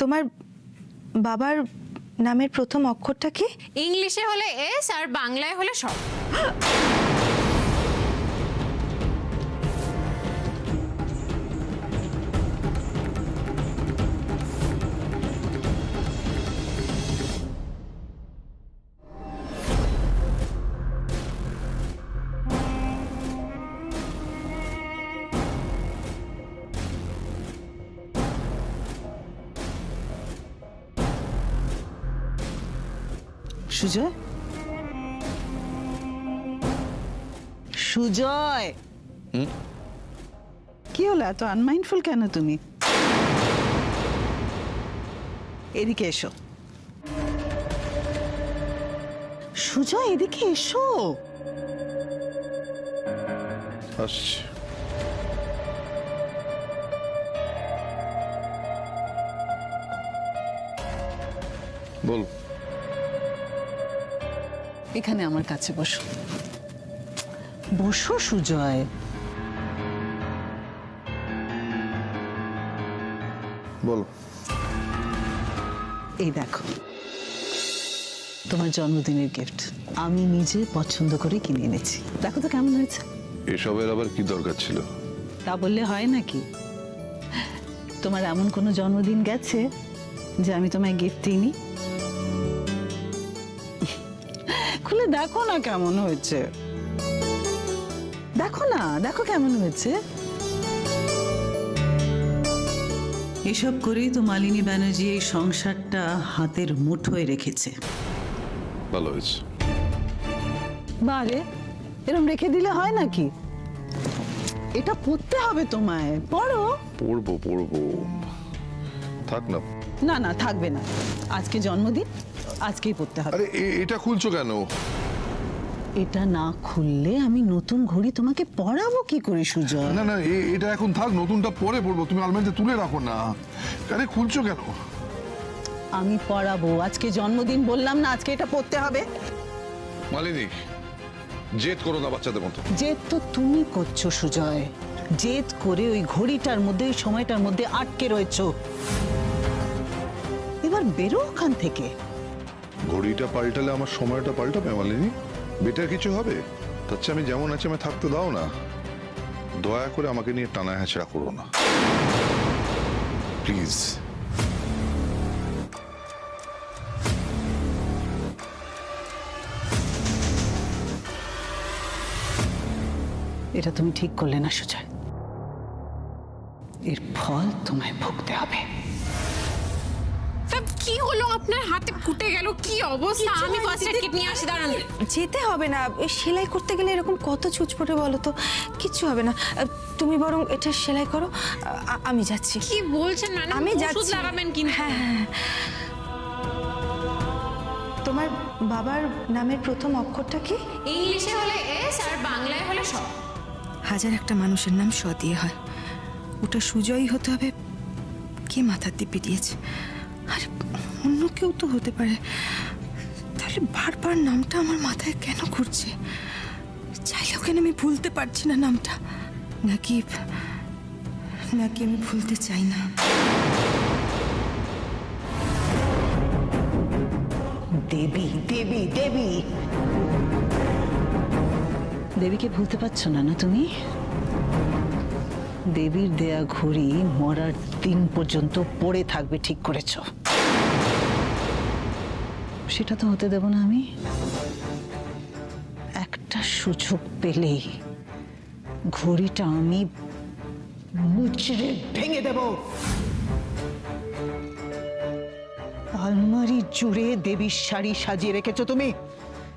তোমার বাবার নামের প্রথম অক্ষরটা কি? ইংলিশে হলে এস আর বাংলায় হলে স। সুজয়, সুজয়, কি হলো? এত আনমাইন্ডফুল কেন তুমি? এদিকে এসো। সুজয়, এদিকে এসো। আসছি। বল। এখানে আমার কাছে বসো। বসো সুজয়। বল। এই দেখো, তোমার জন্মদিনের গিফট আমি নিজে পছন্দ করে কিনে এনেছি। দেখো তো কেমন হয়েছে। এসবের আবার কি দরকার ছিল? তা বললে হয় নাকি? তোমার এমন কোনো জন্মদিন গেছে যে আমি তোমায় গিফট দিইনি? খুলে দেখো না কেমন হয়েছে। দেখো না, দেখো কেমন হয়েছে। এসব করেই তো মালিনী ব্যানার্জি এই সংসারটা হাতের মুঠোয় রেখেছে। ভালো হয়েছে। বারে, এরকম রেখে দিলে হয় নাকি? এটা পড়তে হবে তোমায়। পড়ো। পড়বো পড়বো, থাক না। না না, থাকবে না। আজকে জন্মদিন, আজকেই পড়তে হবে। আরে এটা খুলছো কেন? এটা না খুললে আমি নতুন ঘড়ি তোমাকে পরাবো কি করে সুজয়? না না, এটা এখন থাক, নতুনটা পরে পড়বো। তুমি আলমারিতে তুলে রাখো না। আরে খুলছো কেন? আমি পরাবো। আজকে জন্মদিন বললাম না, আজকে এটা পড়তে হবে। মালিনী, জেদ করো না বাচ্চাদের মতো। জেদ তো তুমি করছো সুজয়। জেদ করে ওই ঘড়িটার মধ্যে, ওই সময়টার মধ্যে আটকে রয়েছো। এবার বেরো ওখান থেকে। ঘড়িটা পাল্টালে আমার সময়টা পাল্টাবে মালিনী? বেটার কিছু হবে? তার চেয়ে আমি যেমন আছি আমায় থাকতে দাও না। দয়া করে আমাকে নিয়ে টানা হ্যাচড়া করো না প্লিজ। এটা তুমি ঠিক করলে না সুজয়। এর ফল তোমায় ভুগতে হবে। কি হলো আপনার? হাতে ফুটে গেল, কি অবস্থা? আমি ফার্স্ট এড কিট নিয়ে আসি, দাঁড়ান। যেতে হবে না। সেলাই করতে গেলে এরকম কত ছুঁচপটে বলো তো। কিচ্ছু হবে না, তুমি বরং এটা সেলাই করো। আমি যাচ্ছি। কি বলছেন ম্যাডাম? আমি ওষুধ যাচ্ছি। লাগাবেন কিন্তু। হ্যাঁ হ্যাঁ। তোমার বাবার নামের প্রথম অক্ষরটা কি? ইংলিশে হলে এস আর বাংলায় হলে স। হাজার একটা মানুষের নাম স দিয়ে হয়, ওটা সুজয়ই হতে হবে। কে মাথার দিব্যি দিয়েছে? আরে অন্য কেউ তো হতে পারে। তাহলে বারবার নামটা আমার মাথায় কেন ঘুরছে? চাইলেও কেন আমি ভুলতে পারছি না নামটা? নাকি নাকি আমি ভুলতে চাই না? দেবী, দেবী, দেবী। দেবীকে ভুলতে পারছো না না তুমি? দেবীর দেয়া ঘড়ি মরার দিন পর্যন্ত পড়ে থাকবে, ঠিক করেছ। সেটা তো হতে দেব না আমি। একটা সুযোগ পেলেই ঘড়িটা আমি মুচড়ে ভেঙে দেব। আলমারি জুড়ে দেবীর শাড়ি সাজিয়ে রেখেছো তুমি।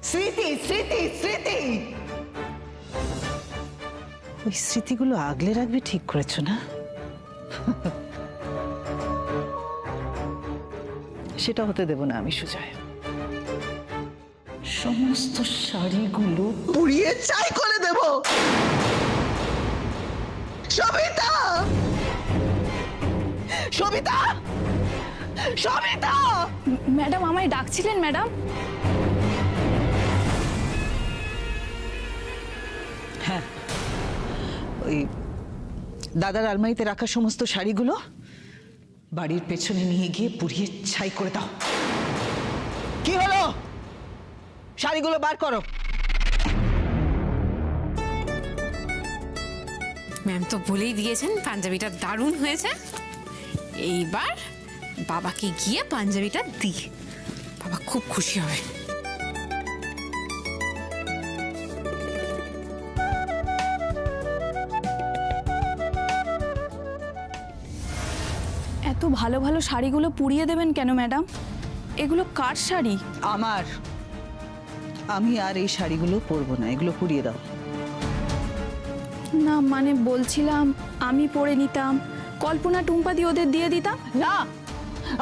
স্মৃতি, স্মৃতি, স্মৃতি। ওই স্মৃতিগুলো আগলে রাখবে, ঠিক করেছো না? সেটা হতে দেব না আমি সুজয়। সমস্ত শাড়িগুলো পুড়িয়ে ছাই করে দেব। সবিতা, সবিতা, সবিতা। ম্যাডাম আমায় ডাকছিলেন ম্যাডাম? হ্যাঁ, ওই দাদার আলমারিতে রাখা সমস্ত শাড়িগুলো বাড়ির পেছনে নিয়ে গিয়ে পুড়িয়ে ছাই করে দাও। কি হলো? শাড়িগুলো বার করো। ম্যাম তো বলেই দিয়েছেন পাঞ্জাবিটা দারুণ হয়েছে। এইবার বাবাকে গিয়ে পাঞ্জাবিটা দিই, বাবা খুব খুশি হবে। এত ভালো ভালো শাড়িগুলো পুড়িয়ে দেবেন কেন ম্যাডাম? এগুলো কার শাড়ি? আমার। আমি আর এই শাড়িগুলো পরবো না, এগুলো পুড়িয়ে দাও। না মানে বলছিলাম আমি পরে নিতাম, কল্পনা টুম্পা দিয়ে ওদের দিয়ে দিতাম। না,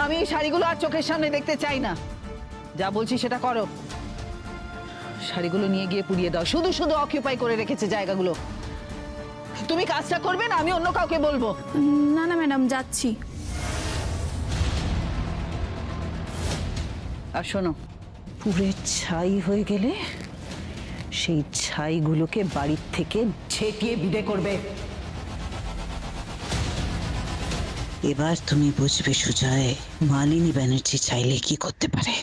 আমি এই শাড়িগুলো আর চোখের সামনে দেখতে চাই না। যা বলছি সেটা করো। শাড়িগুলো নিয়ে গিয়ে পুড়িয়ে দাও। শুধু শুধু অকিউপাই করে রেখেছে জায়গাগুলো। তুমি কাজটা করবে না, আমি অন্য কাউকে বলবো। না না ম্যাডাম, যাচ্ছি। আর শোনো, পুরে ছাই হয়ে গেলে সেই ছাইগুলোকে বাড়ির থেকে ছেটিয়ে বিদে করবে। এবার তুমি বুঝবে সুজয়, মালিনী ব্যানার্জি চাইলে কি করতে পারে।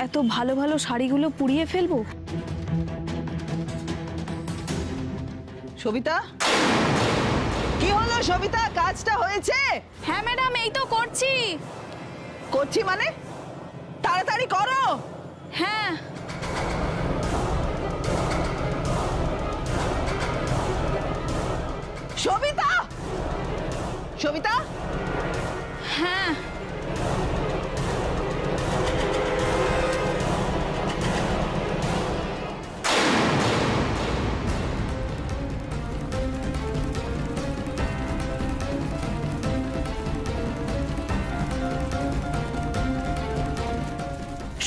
এত ভালো ভালো শাড়িগুলো পুড়িয়ে ফেলবো? সবিতা, কি হলো সবিতা? কাজটা হয়েছে? হ্যাঁ ম্যাডাম, এই তো করছি। করছি মানে? তাড়াতাড়ি করো। হ্যাঁ। সবিতা, সবিতা, হ্যাঁ।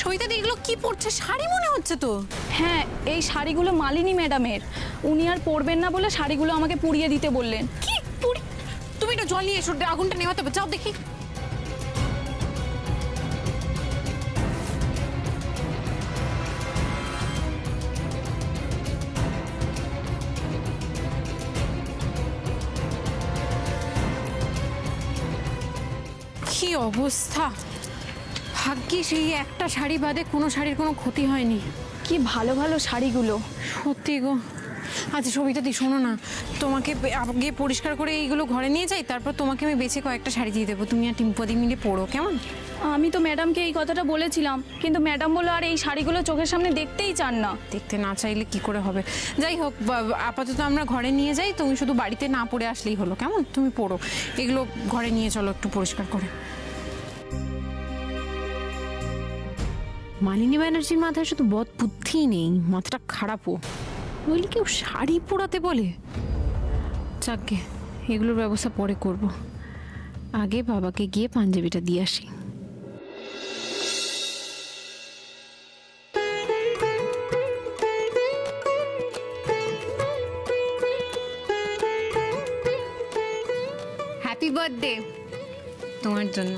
সবিতা, এগুলো কি পড়ছে? শাড়ি মনে হচ্ছে তো। হ্যাঁ, এই শাড়িগুলো মালিনী ম্যাডামের। উনি আর পরবেন না বলে শাড়িগুলো আমাকে পুড়িয়ে দিতে বললেন। কি পুরি? তুমি একটু জল নিয়ে এসো, আগুনটা নেভাতে হবে। যাও দেখি। কি অবস্থা! ভাগ্যিস এই একটা শাড়ি বাদে কোনো শাড়ির কোনো ক্ষতি হয়নি। কি ভালো ভালো শাড়িগুলো। সত্যি গো। আচ্ছা সবিতা দি, শোনো না, তোমাকে আগে পরিষ্কার করে এইগুলো ঘরে নিয়ে যাই, তারপর তোমাকে আমি বেছে কয়েকটা শাড়ি দিয়ে দেবো, তুমি আর টিম্পদি মিলে পরো, কেমন? আমি তো ম্যাডামকে এই কথাটা বলেছিলাম, কিন্তু ম্যাডাম বললো আর এই শাড়িগুলো চোখের সামনে দেখতেই চান না। দেখতে না চাইলে কি করে হবে? যাই হোক, আপাতত আমরা ঘরে নিয়ে যাই, তুমি শুধু বাড়িতে না পরে আসলেই হলো, কেমন? তুমি পরো, এগুলো ঘরে নিয়ে চলো একটু পরিষ্কার করে। মালিনী ব্যানার্জির মাথায় শুধু বদ বুদ্ধি নেই, মাথাটা খারাপও। বলি কেউ শাড়ি পরাতে বলে? যাকে, এগুলোর ব্যবস্থা পরে করব, আগে বাবাকে গিয়ে পাঞ্জাবিটা দিয়ে আসি। হ্যাপি বার্থডে তোমার জন্য।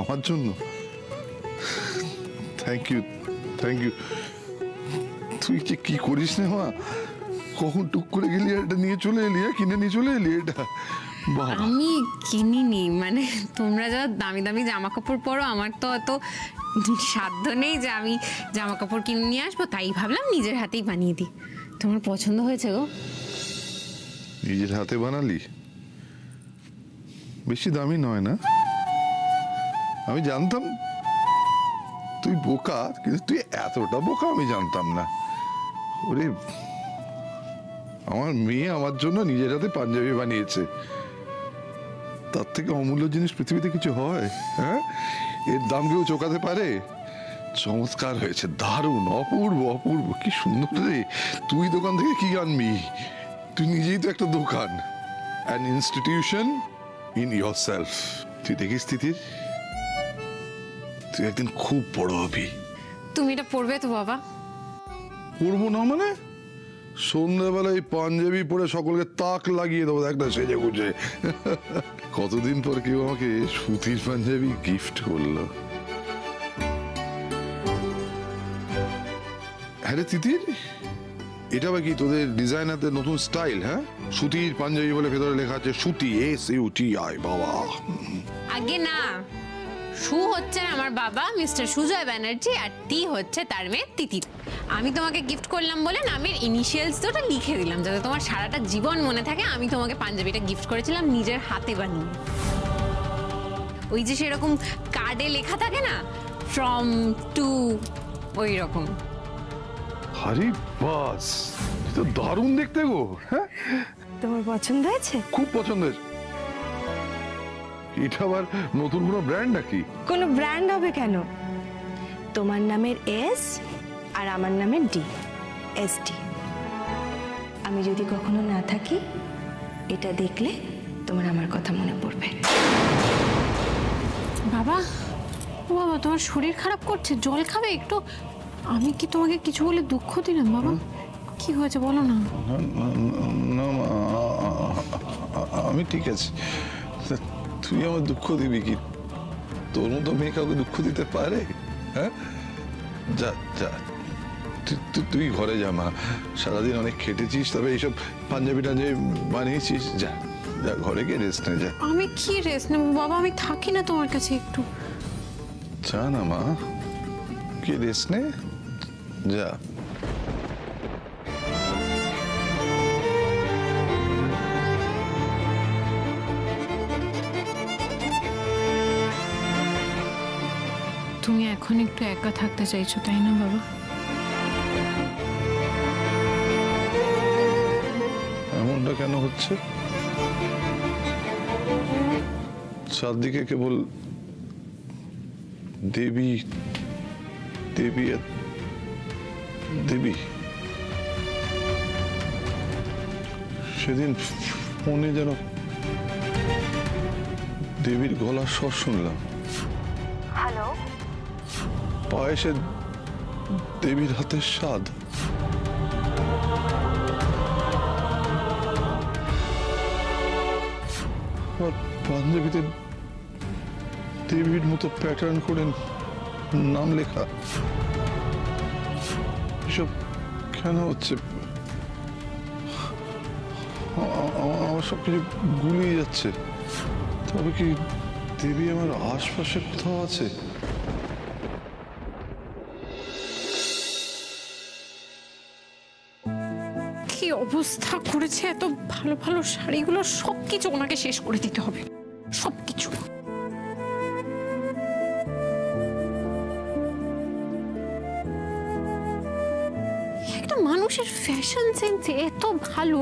আমার জন্য? Thank you, thank you. তুই যে কি করিস না মা, কখন টুক করে গেলি এটা নিয়ে চলে এলি, কিনে নিয়ে চলে এলি এটা? বাবা, আমি কিনিনি, মানে তোমরা যা দামি দামি জামা কাপড় পরো, আমার তো অত সাধ্য নেই যে আমি জামা কাপড় কিনে নিয়ে আসবো, তাই ভাবলাম নিজের হাতেই বানিয়ে দিই। তোমার পছন্দ হয়েছে গো? নিজের হাতে বানালি? বেশি দামি নয় না? আমি জানতাম তুই বোকা, কিন্তু তুই এতটা বোকা আমি জানতাম না। ওরে, আমার মেয়ে আমার জন্য নিজের হাতে পাঞ্জাবি বানিয়েছে, তার থেকে অমূল্য জিনিস পৃথিবীতে কিছু হয়? হ্যাঁ, এর দাম কেউ চোকাতে পারে? চমৎকার হয়েছে, দারুণ, অপূর্ব অপূর্ব, কি সুন্দর রে। তুই দোকান থেকে কি আনবি? তুই নিজেই তো একটা দোকান, অ্যান ইনস্টিটিউশন ইন ইয়োরসেলফ। তুই দেখিস তিতির, তুই একদিন খুব বড় হবি। তুমি এটা পরবে তো বাবা? পড়বো না মানে? সন্ধ্যাবেলায় পাঞ্জাবি পরে সকলকে তাক লাগিয়ে দেবো একটা সেজে গুজে। কতদিন পর কেউ আমাকে সুতির পাঞ্জাবি গিফট করলো। হ্যাঁ রে তিতির, এটা বা কি তোদের ডিজাইনারদের নতুন স্টাইল? হ্যাঁ, সুতির পাঞ্জাবি বলে ভেতরে লেখা আছে সুতি, SUTI। বাবা, আগে না, সু হচ্ছে আমার বাবা মিস্টার সুজয় ব্যানার্জি, আর তি হচ্ছে তার মেয়ে তিতির। আমি তোমাকে গিফট করলাম বলে নামের ইনিশিয়ালস তো ওটা লিখে দিলাম যাতে তোমার সারাটা জীবন মনে থাকে আমি তোমাকে পাঞ্জাবিটা গিফট করেছিলাম নিজের হাতে বানিয়ে। ওই যে সেরকম কার্ডে লেখা থাকে না, ফ্রম টু, ওই রকম। আরে বাস, তো দারুণ দেখতে গো। হ্যাঁ, তোমার পছন্দ হয়েছে? খুব পছন্দ হয়েছে। এটা আবার নতুন কোনো ব্র্যান্ড নাকি? কোনো ব্র্যান্ড হবে কেন? তোমার নামের S আর আমার নামের D, SD। আমি যদি কখনো না থাকি, এটা দেখলে তোমার আমার কথা মনে পড়বে। বাবা, ও বাবা, তোমার শরীর খারাপ করছে, জল খাবে একটু? আমি কি তোমাকে কিছু বলে দুঃখ দিলাম বাবা? কি হয়েছে বলো না। না মা, আমি ঠিক আছি। তুই আমার দুঃখ দিবি কি? তোর মতো মেয়ে কাউকে দুঃখ দিতে পারে? হ্যাঁ, যা যা, তুই ঘরে যা মা। সারাদিন অনেক খেটেছিস, তবে এইসব পাঞ্জাবি টাঞ্জাবি বানিয়েছিস, যা যা ঘরে গিয়ে রেস্ট নে যা। আমি কি রেস্ট নেবো বাবা? আমি থাকি না তোমার কাছে একটু? যা না মা, কি রেস্ট নে, যা। তুমি এখন একটু একা থাকতে চাইছো, তাই না বাবা? এমনটা কেন হচ্ছে? চারদিকে কেবল দেবী দেবী আর দেবী। সেদিন ফোনে যেন দেবীর গলার স্বর শুনলাম। হ্যালো, পায়েসে দেবীর হাতের স্বাদ। আর পাঞ্জাবিতে দেবীর মতো প্যাটার্ন করে নাম লেখা। এসব কেন হচ্ছে? আমার সবকিছু গুলিয়ে যাচ্ছে। তবে কি দেবী আমার আশপাশে কোথাও আছে? কি অবস্থা করেছে! এত ভালো ভালো শাড়িগুলো সবকিছু ওনাকে শেষ করে দিতে হবে, সবকিছু। একটা মানুষের ফ্যাশন সেন্স এত ভালো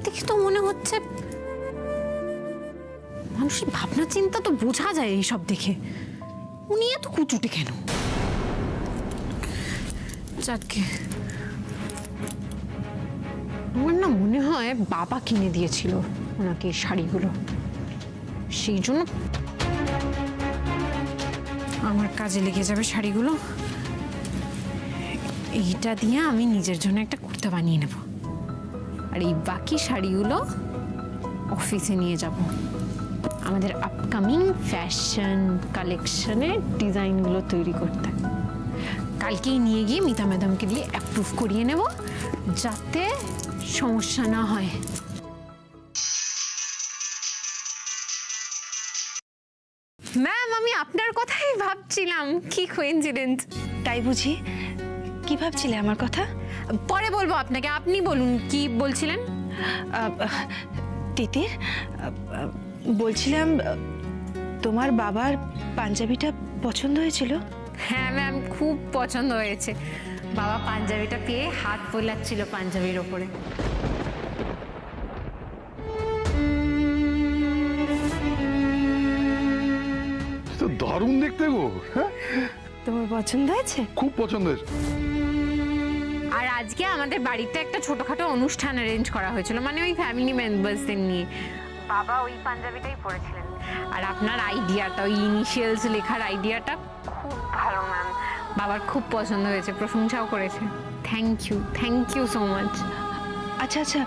দেখে তো মনে হচ্ছে মানুষের ভাবনা চিন্তা তো বোঝা যায় এইসব দেখে। উনি এত কুচুটে কেন? যাকে আমার না মনে হয় বাবা কিনে দিয়েছিল ওনাকে এই শাড়িগুলো, সেই জন্য আমার কাজে লেগে যাবে শাড়িগুলো। এইটা দিয়ে আমি নিজের জন্য একটা কুর্তা বানিয়ে নেব, আর এই বাকি শাড়িগুলো অফিসে নিয়ে যাব আমাদের আপকামিং ফ্যাশন কালেকশনের ডিজাইনগুলো তৈরি করতে। কালকেই নিয়ে গিয়ে মিতা ম্যাডামকে দিয়ে অ্যাপ্রুভ করিয়ে নেব যাতে সমস্যা না হয়। ম্যাম, আমি আপনার কথাই ভাবছিলাম। কি কোইন্সিডেন্স! তাই বুঝি? কি ভাবছিলে আমার কথা? পরে বলবো আপনাকে, আপনি বলুন কি বলছিলেন। তিতির, বলছিলাম তোমার বাবার পাঞ্জাবিটা পছন্দ হয়েছিল? হ্যাঁ ম্যাম, খুব পছন্দ হয়েছে। বাবা পাঞ্জাবিটা পেয়ে হাত বোলাচ্ছিল পাঞ্জাবির ওপরে। তো দারুণ দেখতে গো। হ্যাঁ, তোমার পছন্দ হয়েছে? খুব পছন্দ হয়েছে। আর আজকে আমাদের বাড়িতে একটা ছোটখাটো অনুষ্ঠান অ্যারেঞ্জ করা হয়েছিল, মানে ওই ফ্যামিলি মেম্বার্সদের নিয়ে। বাবা ওই পাঞ্জাবিটাই পরেছিলেন। আর আপনার আইডিয়াটা, ওই ইনিশিয়ালস লেখার আইডিয়াটা খুব ভালো ম্যাম। বাবার খুব পছন্দ হয়েছে, প্রশংসাও করেছে। Thank you so much. আচ্ছা আচ্ছা,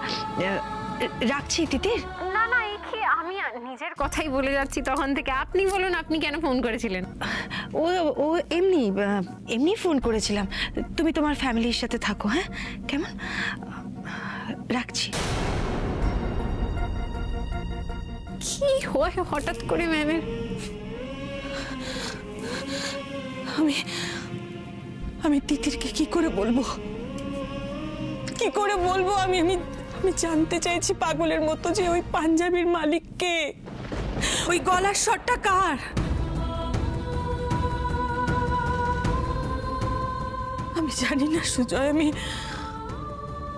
রাখছি তিতির। না না, এই কি, আমি নিজের কথাই বলে যাচ্ছি তখন থেকে। আপনি বলুন, আপনি কেন ফোন করেছিলেন? ও ও এমনি এমনি ফোন করেছিলাম। তুমি তোমার ফ্যামিলির সাথে থাকো, হ্যাঁ? কেমন? রাখছি। কি হয় হঠাৎ করে ম্যামের? আমি তিতিরকে কি করে বলবো? কি করে বলবো? আমি জানতে চাইছি পাগলের মতো যে ওই পাঞ্জাবির মালিক কে, ওই গলার শটটা কার। আমি জানি না সুজয়,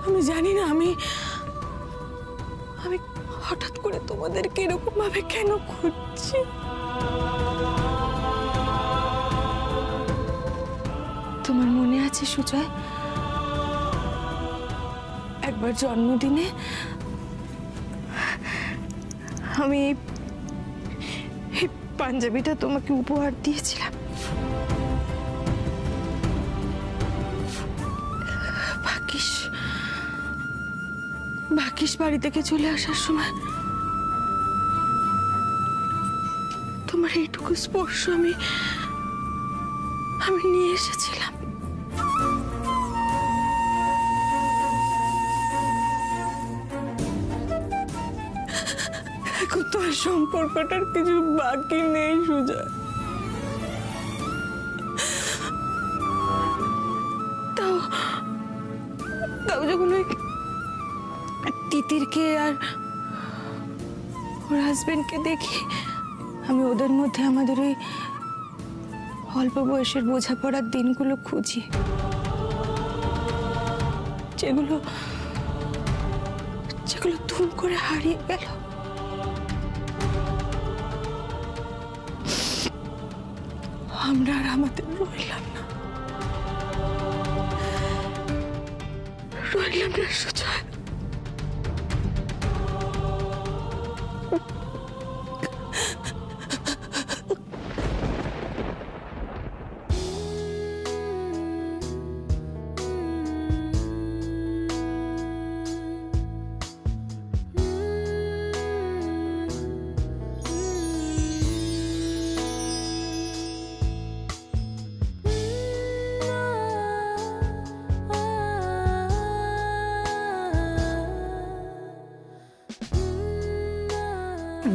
আমি জানি না। আমি হঠাৎ করে তোমাদেরকে এরকম ভাবে কেন খুঁজছি? তোমার মনে আছে সুজয়, একবার জন্মদিনে আমি এই পাঞ্জাবিটা তোমাকে উপহার দিয়েছিলাম। ভাগ্যিস বাড়ি থেকে চলে আসার সময় তোমার এইটুকু স্পর্শ আমি নিয়ে এসেছিলাম। এখন তো আর সম্পর্কটার কিছু বাকি নেই সুজয়। তাও যখন ওই তিতিরকে আর ওর হাজবেন্ডকে দেখি, আমি ওদের মধ্যে আমাদের ওই অল্প বয়সের বোঝাপড়ার দিনগুলো খুঁজি, যেগুলো ধুম করে হারিয়ে গেল। আমরা আর আমাদের রইলাম না সুজয়।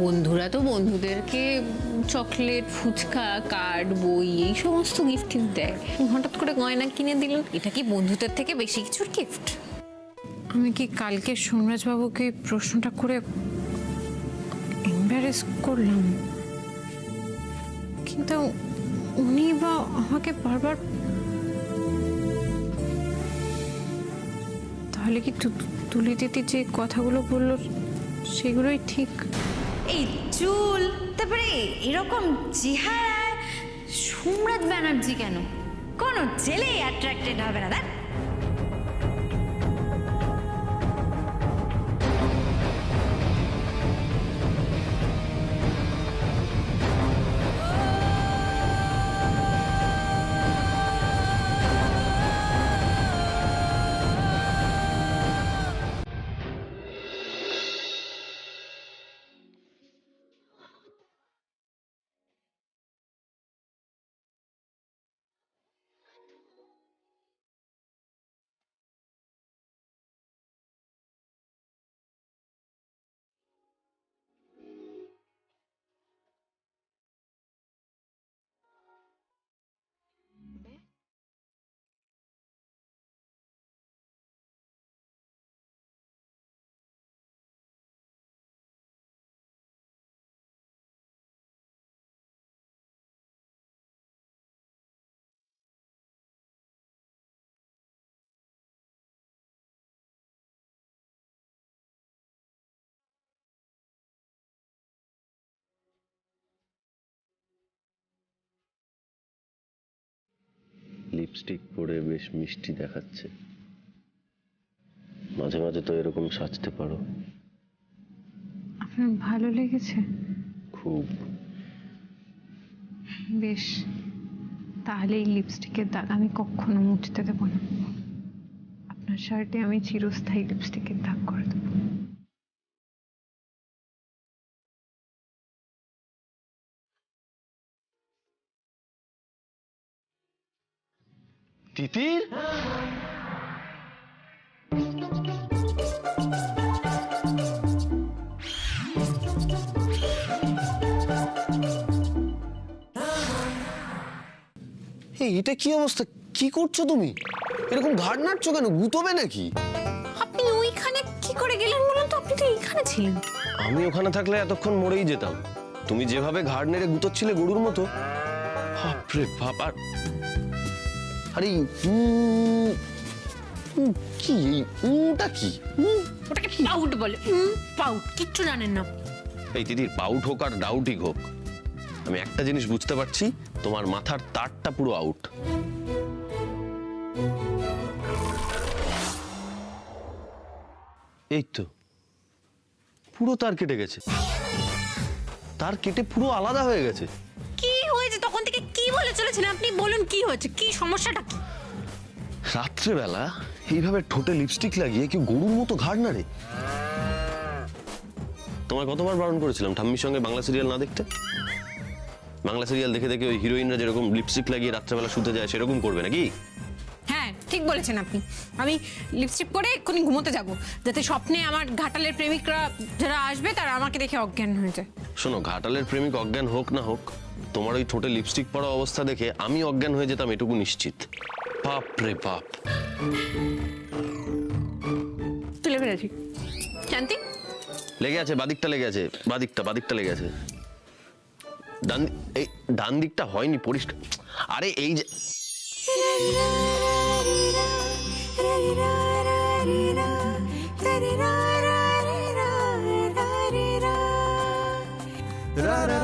বন্ধুরা তো বন্ধুদেরকে চকলেট, ফুচকা, কার্ড, বই এই সমস্ত গিফট দেয়। হঠাৎ করে গয়না কিনে দিলেন, এটা কি বন্ধুদের থেকে বেশি কিছুর গিফট? আমি কি কালকে সোমরাজ বাবুকে প্রশ্নটা করে এম্বারেস করলাম? কিন্তু উনি বা আমাকে বারবার, তাহলে কি তুলি দিদি যে কথাগুলো বললো সেগুলোই ঠিক? এই চুল, তারপরে এরকম চেহারায় সোমরাজ ব্যানার্জি কেন? কোনো ছেলেই অ্যাট্রাক্টেড হবে না। লিপস্টিক পরে বেশ মিষ্টি দেখাচ্ছে। মাঝে মাঝে তো এরকম সাজতে পারো। আপনার ভালো লেগেছে? খুব। বেশ, তাহলে এই লিপস্টিকের দাগ আমি কখনো মুছতে দেবো না। শার্টে আমি চিরস্থায়ী লিপস্টিকের দাগ করে দেবো। তিতির, এটা কি অবস্থা? কি করছো তুমি? এরকম ঘাড় নাড়ছো কেন? গুতোবে নাকি? আপনি ওইখানে কি করে গেলেন বলুন তো? আপনি তো এইখানে ছিলেন। আমি ওখানে থাকলে এতক্ষণ মরেই যেতাম। তুমি যেভাবে ঘাড় নেড়ে গুতোচ্ছিলে গরুর মতো, বাপরে বাপ। আর আরে কি এই উটা কি? ওটাকে পাউট বলে। পাউট কিচ্ছু জানেন না। এই তিতির, পাউট হোক আর ডাউটই হোক, আমি একটা জিনিস বুঝতে পারছি, তোমার মাথার তারটা পুরো আউট। এই তো পুরো তার কেটে গেছে, তার কেটে পুরো আলাদা হয়ে গেছে। কি হয়েছে তখন থেকে? কি বলে চলেছিলেন আপনি? বলুন কি হয়েছে, কি সমস্যাটা কি? রাত্রেবেলা এইভাবে ঠোঁটে লিপস্টিক লাগিয়ে কেউ গরুর মতো ঘাড় নাড়ে? তোমায় কতবার বারণ করেছিলাম ঠাম্মির সঙ্গে বাংলা সিরিয়াল না দেখতে? বাংলা সিরিয়াল দেখে দেখে ওই হিরোইনরা যেরকম লিপস্টিক লাগিয়ে রাত্রেবেলা শুতে যায় সেরকম করবে নাকি? হ্যাঁ ঠিক বলেছেন আপনি। আমি লিপস্টিক পরে এক্ষুনি ঘুমোতে যাব, যাতে স্বপ্নে আমার ঘাটালের প্রেমিকরা যারা আসবে তারা আমাকে দেখে অজ্ঞান হয়ে যায়। শোনো, ঘাটালের প্রেমিক অজ্ঞান হোক না হোক, তোমার ওই ঠোঁটে লিপস্টিক পরা অবস্থা দেখে আমি অজ্ঞান হয়ে যেতাম এটুকু নিশ্চিত। বাপ রে বাপ। তুলে ফেলেছি। শান্তি লেগে আছে, বাদিকটা লেগে আছে, বাদিকটা লেগে আছে। ডান দিকটা হয়নি পরিষ্কার। আরে এই যে ra ra